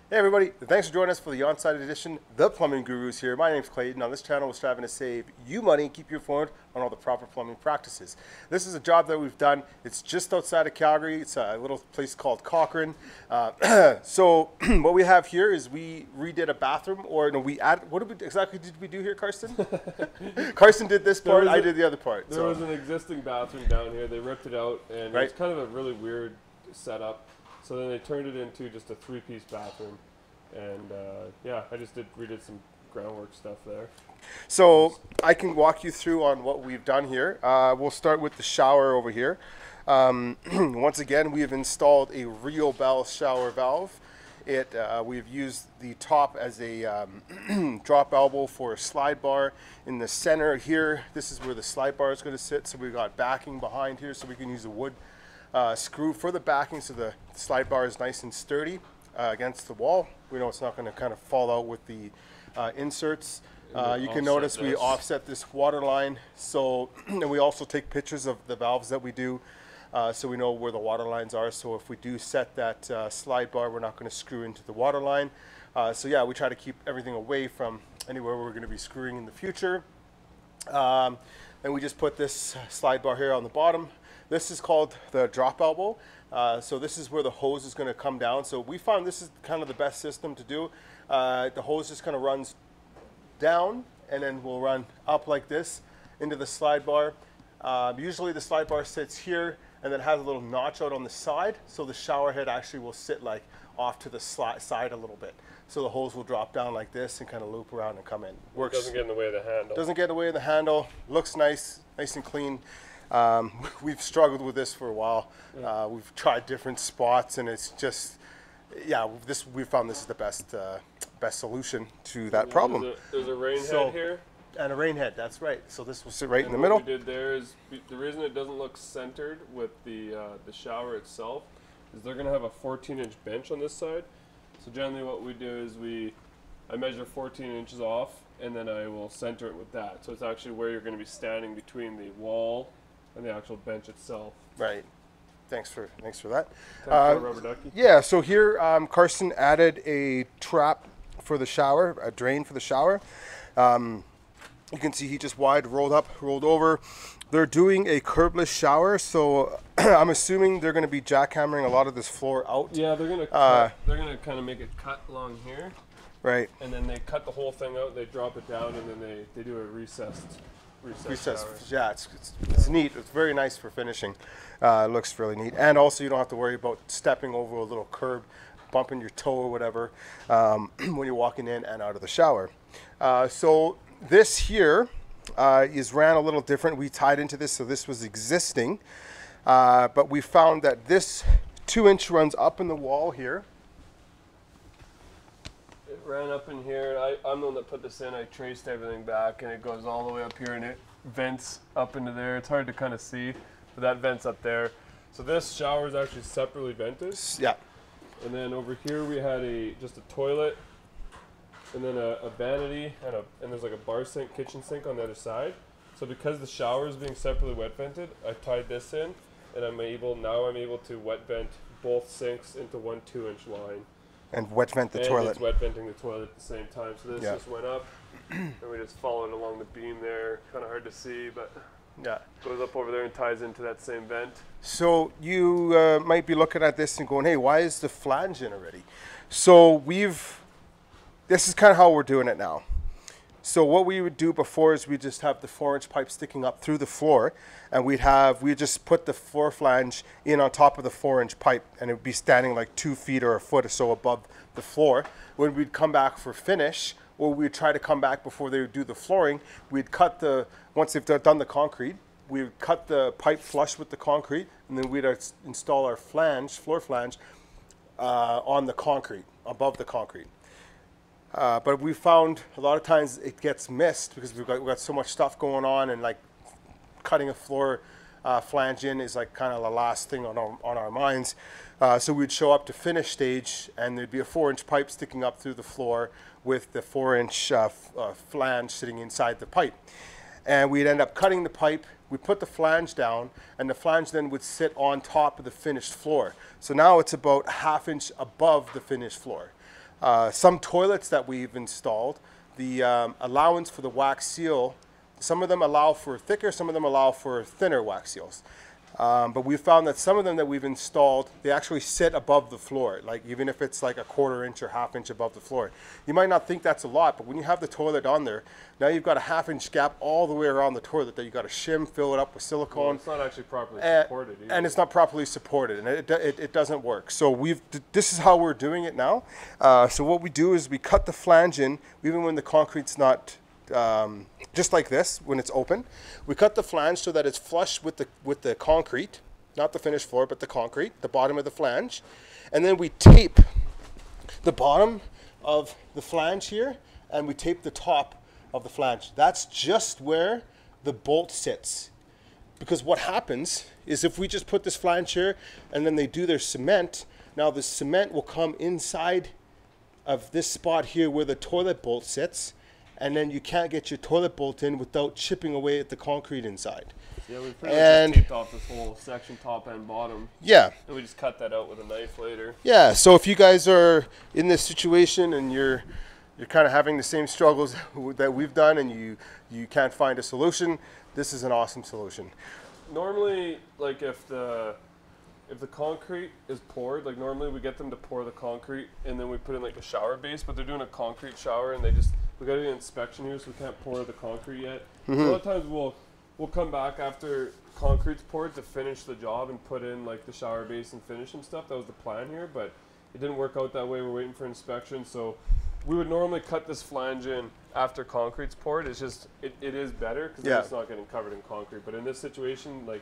Hey everybody, thanks for joining us for the on-site edition, The Plumbing Gurus here. My name's Clayton. On this channel, we're striving to save you money and keep you informed on all the proper plumbing practices. This is a job that we've done. It's just outside of Calgary. It's a little place called Cochrane. So what we have here is we redid a bathroom, or no, we added, exactly did we do here, Karsten? Karsten did this part, I did the other part. There was an existing bathroom down here. They ripped it out, and it's kind of a really weird setup. So then they turned it into just a three-piece bathroom, and yeah, I just redid some groundwork stuff there. So I can walk you through on what we've done here. We'll start with the shower over here. Once again, we have installed a Rio Bell shower valve. We've used the top as a drop elbow for a slide bar. In the center here, this is where the slide bar is going to sit. So we've got backing behind here, so we can use a wood screw for the backing, so the slide bar is nice and sturdy against the wall. We know it's not going to kind of fall out with the inserts. You can notice we offset this water line, so and we also take pictures of the valves that we do, so we know where the water lines are. So if we do set that slide bar, we're not going to screw into the water line. So yeah, we try to keep everything away from anywhere we're going to be screwing in the future. And we just put this slide bar here on the bottom. This is called the drop elbow. So this is where the hose is going to come down. So we found this is kind of the best system to do. The hose just kind of runs down and then will run up like this into the slide bar. Usually the slide bar sits here and then has a little notch out on the side. So the shower head actually will sit like off to the side a little bit. So the hose will drop down like this and kind of loop around and come in. Works. It doesn't get in the way of the handle. Doesn't get in the way of the handle. Looks nice and clean. We've struggled with this for a while. We've tried different spots, and it's just, yeah, we found this is the best solution to that problem. There's a rain head here. And a rain head, that's right. So this will sit right in the middle. What we did there is, the reason it doesn't look centered with the shower itself is they're going to have a 14-inch bench on this side. So generally what we do is I measure 14 inches off, and then I will center it with that. So it's actually where you're going to be standing between the wall and the actual bench itself. Right. Thanks for that. Rubber ducky. Yeah. So here, Karsten added a trap for the shower, a drain for the shower. You can see he just rolled up, rolled over. They're doing a curbless shower, so I'm assuming they're going to be jackhammering a lot of this floor out. Yeah, they're going to kind of make it cut along here. Right. And then they cut the whole thing out. They drop it down, and then they do a recessed. Yeah, it's neat. It's very nice for finishing. It looks really neat, and also you don't have to worry about stepping over a little curb, bumping your toe or whatever when you're walking in and out of the shower. So this here is ran a little different. We tied into this, so this was existing, but we found that this 2-inch runs up in the wall here. Ran up in here. I'm the one that put this in. I traced everything back, and it goes all the way up here, and it vents up into there. It's hard to kind of see, but that vents up there. So this shower is actually separately vented. Yeah. And then over here we had just a toilet, and then a vanity, and there's like a bar sink, kitchen sink on the other side. So because the shower is being separately wet vented, I tied this in, and I'm able to wet vent both sinks into one 2-inch line. And wet vent the toilet. It's wet venting the toilet at the same time. So this just went up, and we just followed along the beam there. Kind of hard to see, but yeah, goes up over there and ties into that same vent. So you might be looking at this and going, "Hey, why is the flange in already?" So this is kind of how we're doing it now. So what we would do before is we just have the 4-inch pipe sticking up through the floor, and we just put the floor flange in on top of the 4-inch pipe, and it would be standing like 2 feet or a foot or so above the floor. When we'd come back for finish, or we'd try to come back before they would do the flooring, we'd cut once they've done the concrete, we would cut the pipe flush with the concrete, and then we'd install our floor flange on the concrete, above the concrete. But we found a lot of times it gets missed because we've got so much stuff going on, and like cutting a floor flange in is like kind of the last thing on our minds. So we'd show up to finish stage, and there'd be a 4-inch pipe sticking up through the floor with the 4-inch flange sitting inside the pipe. And we'd end up cutting the pipe. We put the flange down, and the flange then would sit on top of the finished floor. So now it's about 1/2 inch above the finished floor. Some toilets that we've installed, the allowance for the wax seal, some of them allow for thicker, some of them allow for thinner wax seals. But we found that some of them that we've installed, they actually sit above the floor, like even if it's like a 1/4 inch or 1/2 inch above the floor. You might not think that's a lot, but when you have the toilet on there, now you've got a 1/2 inch gap all the way around the toilet that you got to shim, fill it up with silicone. Well, it's not actually properly supported either. And it's not properly supported, and it doesn't work. So this is how we're doing it now. So what we do is we cut the flange in, even when the concrete's not just like this, when it's open, we cut the flange so that it's flush with the concrete, not the finished floor, but the concrete, the bottom of the flange, and then we tape the bottom of the flange here, and we tape the top of the flange. That's just where the bolt sits. Because what happens is if we just put this flange here, and then they do their cement, now the cement will come inside of this spot here where the toilet bolt sits, and then you can't get your toilet bolt in without chipping away at the concrete inside. Yeah, we pretty much just taped off this whole section, top and bottom. Yeah. And we just cut that out with a knife later. Yeah, so if you guys are in this situation and you're kind of having the same struggles that we've done and you can't find a solution, this is an awesome solution. Normally, like if the concrete is poured, like normally we get them to pour the concrete and then we put in like a shower base, but they're doing a concrete shower and we got to do an inspection here, so we can't pour the concrete yet. Mm-hmm. So a lot of times we'll come back after concrete's poured to finish the job and put in like the shower base and finish and stuff. That was the plan here, but it didn't work out that way. We're waiting for inspection, so we would normally cut this flange in after concrete's poured. It's just it is better because it's not getting covered in concrete. But in this situation, like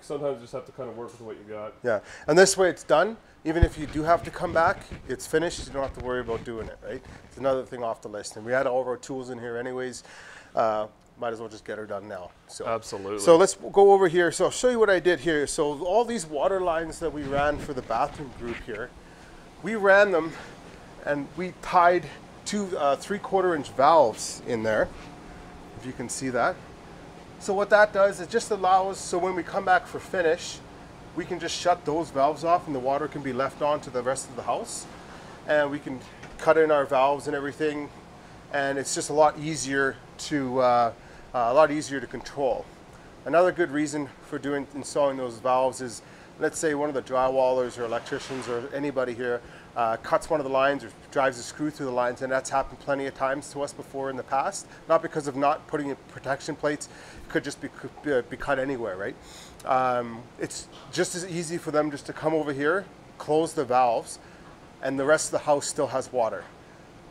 sometimes you just have to kind of work with what you got. Yeah, and this way it's done. Even if you do have to come back, it's finished. You don't have to worry about doing it, right? It's another thing off the list. And we had all of our tools in here anyways. Might as well just get her done now. So absolutely. So let's go over here. So I'll show you what I did here. So all these water lines that we ran for the bathroom group here, we ran them and we tied two 3/4 inch valves in there, if you can see that. So what that does, it just allows, so when we come back for finish, we can just shut those valves off and the water can be left on to the rest of the house. And we can cut in our valves and everything. And it's just a lot easier to control. Another good reason for installing those valves is, let's say one of the drywallers or electricians or anybody here cuts one of the lines or drives a screw through the lines, and that's happened plenty of times to us before in the past. Not because of not putting in protection plates, it could just be cut anywhere, right? It's just as easy for them just to come over here, close the valves, and the rest of the house still has water.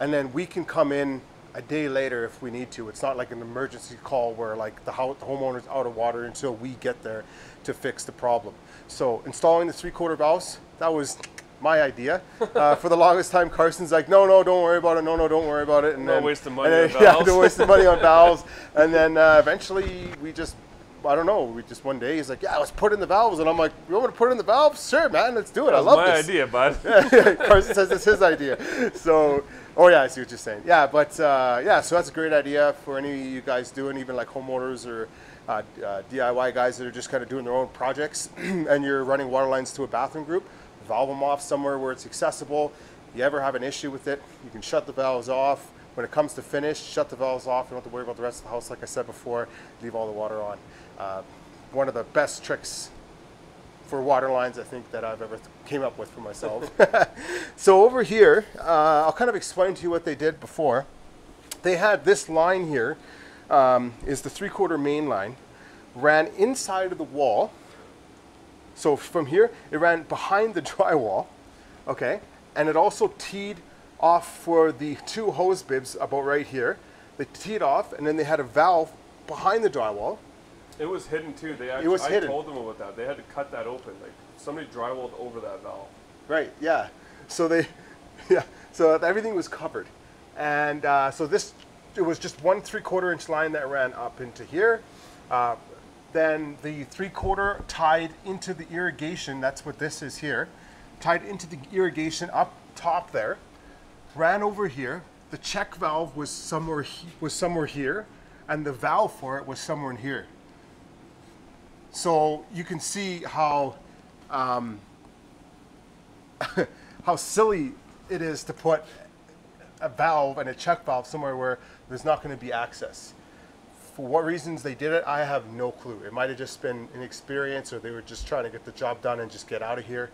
And then we can come in a day later if we need to. It's not like an emergency call where like the homeowner's out of water until we get there to fix the problem. So installing the 3/4 valves, that was my idea. For the longest time, Carson's like, no, don't worry about it. No, don't worry about it. And don't waste the money on valves. Yeah, don't waste the money on valves. And then eventually we just, I don't know, one day he's like, yeah, let's put in the valves. And I'm like, you want me to put in the valves? Sure, man, let's do it. I love this. That's my idea, bud. Carson says it's his idea. So, oh yeah, I see what you're saying. Yeah, but yeah, so that's a great idea for any of you guys doing, even like homeowners or DIY guys that are just kind of doing their own projects and you're running water lines to a bathroom group. Valve them off somewhere where it's accessible. If you ever have an issue with it, you can shut the valves off. When it comes to finish, shut the valves off. You don't have to worry about the rest of the house, like I said before. Leave all the water on. One of the best tricks for water lines, I think, that I've ever came up with for myself. So over here, I'll kind of explain to you what they did before. They had this line here, is the 3/4 main line, ran inside of the wall. So from here, it ran behind the drywall, okay? And it also teed off for the 2 hose bibs about right here. They teed off, and then they had a valve behind the drywall. It was hidden too. They actually, it was hidden. I told them about that. They had to cut that open. Like somebody drywalled over that valve. Right, yeah. So so everything was covered. And so it was just one 3/4 inch line that ran up into here. Then the 3/4 tied into the irrigation, that's what this is here, tied into the irrigation up top there, ran over here. The check valve was somewhere here, and the valve for it was somewhere in here. So you can see how how silly it is to put a valve and a check valve somewhere where there's not going to be access. For what reasons they did it, I have no clue. It might have just been inexperience, or they were just trying to get the job done and just get out of here.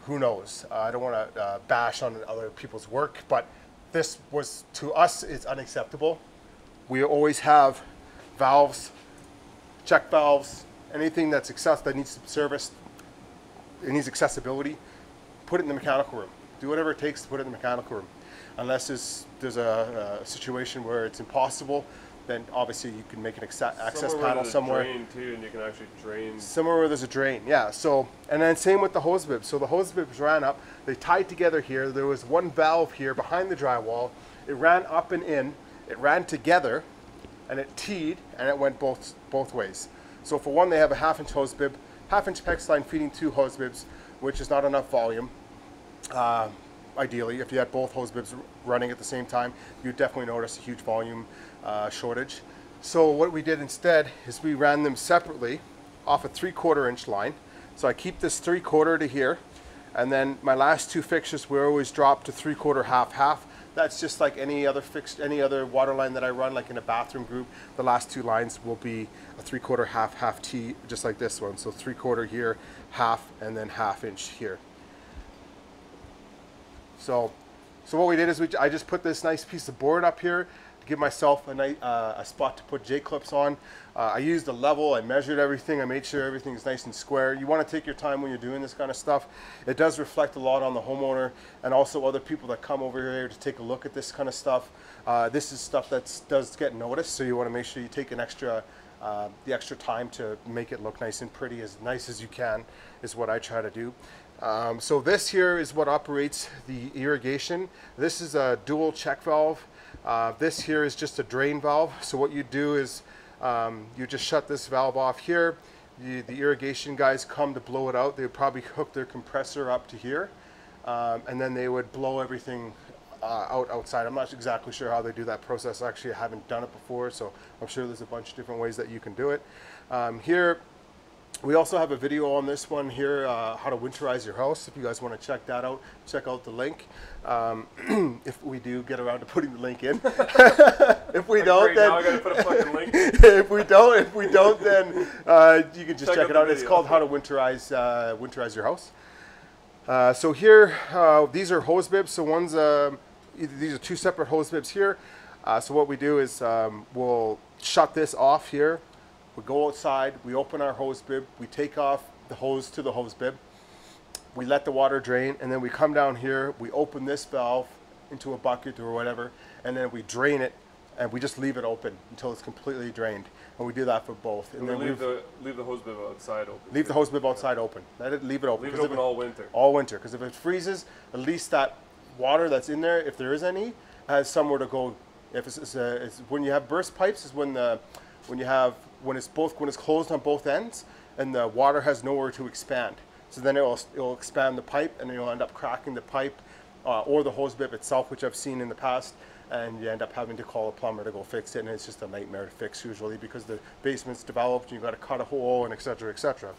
Who knows? I don't want to bash on other people's work, but this was, to us, it's unacceptable. We always have valves, check valves, anything that's that needs service, it needs accessibility, put it in the mechanical room. Do whatever it takes to put it in the mechanical room. Unless there's a situation where it's impossible, then obviously you can make an access panel somewhere. Drain too, and you can actually drain. Somewhere where there's a drain, yeah. So, and then same with the hose bibs. So the hose bibs ran up, they tied together here. There was one valve here behind the drywall. It ran up and in, it ran together, and it teed, and it went both ways. So for one, they have a 1/2 inch hose bib, 1/2 inch PEX line feeding 2 hose bibs, which is not enough volume. Ideally, if you had both hose bibs running at the same time, you'd definitely notice a huge volume shortage. So what we did instead is we ran them separately off a 3/4 inch line. So I keep this 3/4 to here, and then my last 2 fixtures we always drop to 3/4, 1/2. That's just like any other water line that I run, like in a bathroom group. The last 2 lines will be a 3/4, 1/2 T, just like this one. So 3/4 here, 1/2, and then 1/2 inch here. So what we did is I just put this nice piece of board up here to give myself a spot to put J-clips on. I used a level, I measured everything, I made sure everything's nice and square. You want to take your time when you're doing this kind of stuff. It does reflect a lot on the homeowner and also other people that come over here to take a look at this kind of stuff. This is stuff that does get noticed, so you want to make sure you take the extra time to make it look nice and pretty, as nice as you can, is what I try to do. So this here is what operates the irrigation. This is a dual check valve. This here is just a drain valve. So what you do is you just shut this valve off here. The irrigation guys come to blow it out. They would probably hook their compressor up to here, and then they would blow everything outside. I'm not exactly sure how they do that process. Actually, I haven't done it before, so I'm sure there's a bunch of different ways that you can do it. Here, we also have a video on this one here, how to winterize your house. If you guys want to check that out, check out the link. If we do get around to putting the link in. If we don't, then now I gotta put a fucking link. if we don't, then you can just check it out. It's called How to Winterize Your House. So here, these are hose bibs. So these are 2 separate hose bibs here. So what we do is we'll shut this off here. We go outside, we open our hose bib, we take off the hose to the hose bib, we let the water drain, and then we come down here, we open this valve into a bucket or whatever, and then we drain it, and we just leave it open until it's completely drained. And we do that for both. And then leave the hose bib outside open. Leave the hose bib outside open. Leave it open. Leave it open all winter. All winter, because if it freezes, at least that water that's in there, if there is any, has somewhere to go. If it's when you have burst pipes, is when it's closed on both ends, and the water has nowhere to expand. So then it'll expand the pipe, and you'll end up cracking the pipe or the hose bib itself, which I've seen in the past, and you end up having to call a plumber to go fix it, and it's just a nightmare to fix usually because the basement's developed, and you've got to cut a hole, and et cetera, et cetera.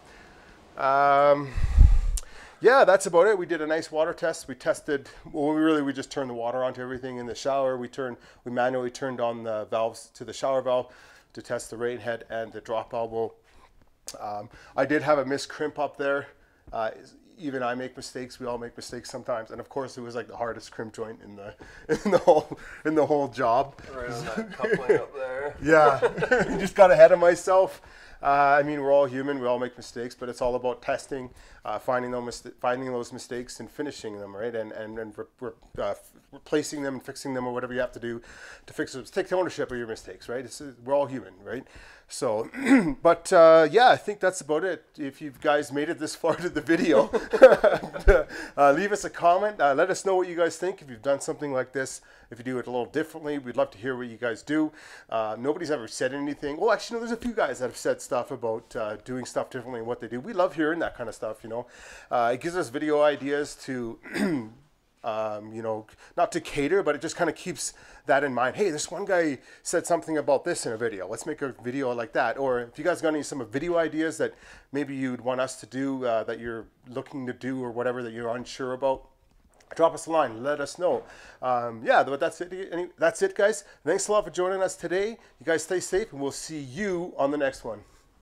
Yeah, that's about it. We did a nice water test. We tested, well, we just turned the water onto everything in the shower. We manually turned on the valves to the shower valve to test the rain head and the drop elbow. I did have a miscrimp up there. Even I make mistakes. We all make mistakes sometimes. And of course, it was like the hardest crimp joint in the whole job. Right on that coupling up there. Yeah, just got ahead of myself. I mean, we're all human. We all make mistakes, but it's all about testing, finding those mistakes and finishing them, right? And replacing them and fixing them, or whatever you have to do to fix them. Take ownership of your mistakes, right? We're all human, right? So, but yeah, I think that's about it. If you guys made it this far to the video, leave us a comment. Let us know what you guys think. If you've done something like this, if you do it a little differently, we'd love to hear what you guys do. Nobody's ever said anything. Well, actually, no, there's a few guys that have said stuff about doing stuff differently and what they do. We love hearing that kind of stuff, you know. It gives us video ideas to, you know, not to cater, but it just kind of keeps that in mind. Hey, this one guy said something about this in a video. Let's make a video like that. Or if you guys got some video ideas that maybe you'd want us to do, that you're looking to do, or whatever that you're unsure about, drop us a line. Let us know. Yeah, but that's it. That's it, guys. Thanks a lot for joining us today. You guys stay safe, and we'll see you on the next one.